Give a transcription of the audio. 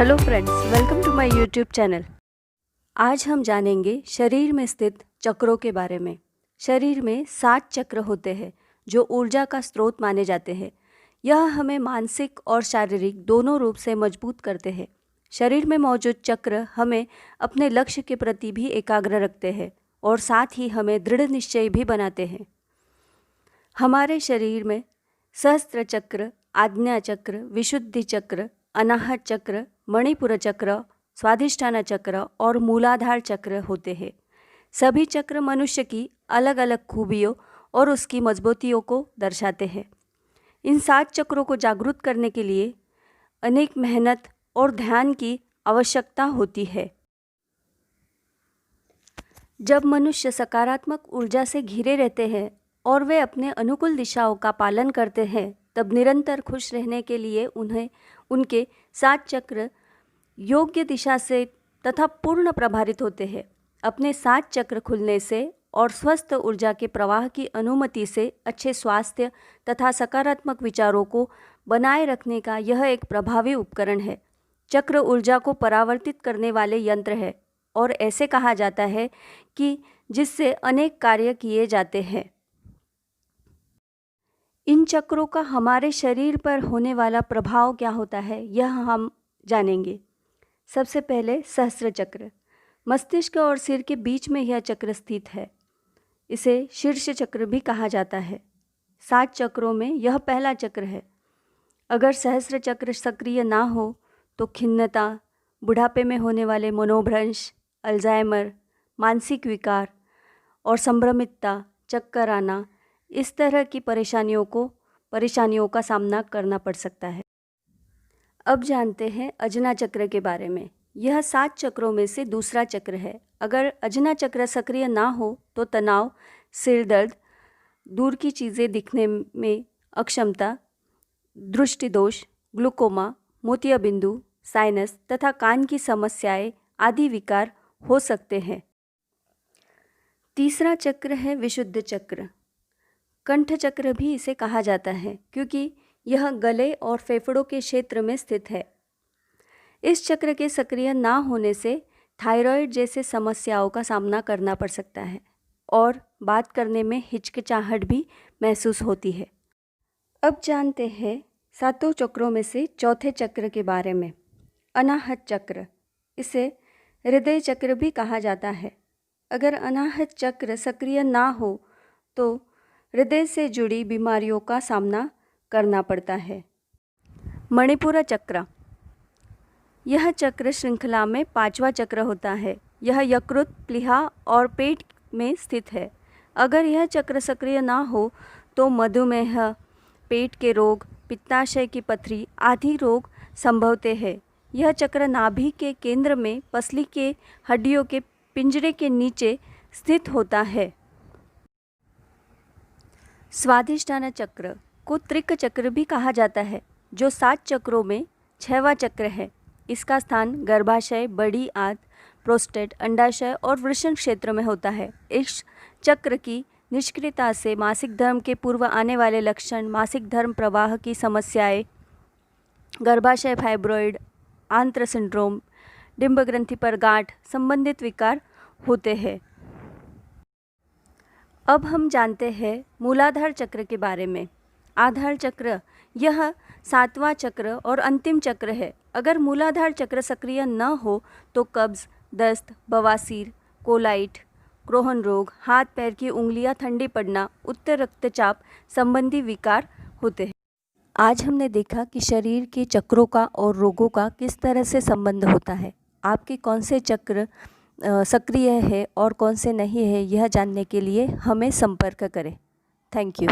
Hello friends, welcome to my YouTube channel. आज हम जानेंगे शरीर में स्थित चक्रों के बारे में। शरीर में 7 चक्र होते हैं जो ऊर्जा का स्रोत माने जाते हैं। यह हमें मानसिक और शारीरिक दोनों रूप से मजबूत करते हैं। शरीर में मौजूद चक्र हमें अपने लक्ष्य के प्रति भी एकाग्र रखते हैं और साथ ही हमें दृढ़ निश्चय भी बनाते हैं। हमारे शरीर में सहस्त्र चक्र, आज्ञा चक्र, विशुद्धि चक्र, अनाहत चक्र, मणिपुर चक्र, स्वाधिष्ठान चक्र और मूलाधार चक्र होते हैं। सभी चक्र मनुष्य की अलग अलग खूबियों और उसकी मजबूतियों को दर्शाते हैं। इन 7 चक्रों को जागृत करने के लिए अनेक मेहनत और ध्यान की आवश्यकता होती है। जब मनुष्य सकारात्मक ऊर्जा से घिरे रहते हैं और वे अपने अनुकूल दिशाओं का पालन करते हैं, तब निरंतर खुश रहने के लिए उन्हें उनके 7 चक्र योग्य दिशा से तथा पूर्ण प्रभावित होते हैं। अपने 7 चक्र खुलने से और स्वस्थ ऊर्जा के प्रवाह की अनुमति से अच्छे स्वास्थ्य तथा सकारात्मक विचारों को बनाए रखने का यह एक प्रभावी उपकरण है। चक्र ऊर्जा को परावर्तित करने वाले यंत्र है और ऐसे कहा जाता है कि जिससे अनेक कार्य किए जाते हैं। इन चक्रों का हमारे शरीर पर होने वाला प्रभाव क्या होता है, यह हम जानेंगे। सबसे पहले सहस्त्र चक्र। मस्तिष्क और सिर के बीच में यह चक्र स्थित है। इसे शीर्ष चक्र भी कहा जाता है। 7 चक्रों में यह पहला चक्र है। अगर सहस्त्र चक्र सक्रिय ना हो तो खिन्नता, बुढ़ापे में होने वाले मनोभ्रंश, अल्जाइमर, मानसिक विकार और संभ्रमितता, चक्कर आना, इस तरह की परेशानियों का सामना करना पड़ सकता है। अब जानते हैं अजना चक्र के बारे में। यह 7 चक्रों में से दूसरा चक्र है। अगर अजना चक्र सक्रिय ना हो तो तनाव, सिर दर्द, दूर की चीज़ें दिखने में अक्षमता, दृष्टि दोष, ग्लूकोमा, मोतियाबिंदु, साइनस तथा कान की समस्याएं आदि विकार हो सकते हैं। तीसरा चक्र है विशुद्ध चक्र। कंठ चक्र भी इसे कहा जाता है क्योंकि यह गले और फेफड़ों के क्षेत्र में स्थित है। इस चक्र के सक्रिय ना होने से थायराइड जैसे समस्याओं का सामना करना पड़ सकता है और बात करने में हिचकिचाहट भी महसूस होती है। अब जानते हैं 7 चक्रों में से चौथे चक्र के बारे में, अनाहत चक्र। इसे हृदय चक्र भी कहा जाता है। अगर अनाहत चक्र सक्रिय ना हो तो हृदय से जुड़ी बीमारियों का सामना करना पड़ता है। मणिपुर चक्र। यह चक्र श्रृंखला में 5वां चक्र होता है। यह यकृत, प्लीहा और पेट में स्थित है। अगर यह चक्र सक्रिय ना हो तो मधुमेह, पेट के रोग, पित्ताशय की पथरी आदि रोग संभवते हैं। यह चक्र नाभि के केंद्र में पसली के हड्डियों के पिंजरे के नीचे स्थित होता है। स्वाधिष्ठान चक्र को त्रिक चक्र भी कहा जाता है, जो 7 चक्रों में 6वां चक्र है। इसका स्थान गर्भाशय, बड़ी आंत, प्रोस्टेट, अंडाशय और वृषण क्षेत्र में होता है। इस चक्र की निष्क्रियता से मासिक धर्म के पूर्व आने वाले लक्षण, मासिक धर्म प्रवाह की समस्याएं, गर्भाशय फाइब्रॉइड, आंत्र सिंड्रोम, डिंब ग्रंथि पर गांठ संबंधित विकार होते हैं। अब हम जानते हैं मूलाधार चक्र के बारे में। आधार चक्र यह 7वां चक्र और अंतिम चक्र है। अगर मूलाधार चक्र सक्रिय न हो तो कब्ज, दस्त, बवासीर, कोलाइट, क्रोहन रोग, हाथ पैर की उंगलियां ठंडी पड़ना, उच्च रक्तचाप संबंधी विकार होते हैं। आज हमने देखा कि शरीर के चक्रों का और रोगों का किस तरह से संबंध होता है। आपके कौन से चक्र सक्रिय है और कौन से नहीं है, यह जानने के लिए हमें संपर्क करें। Thank you.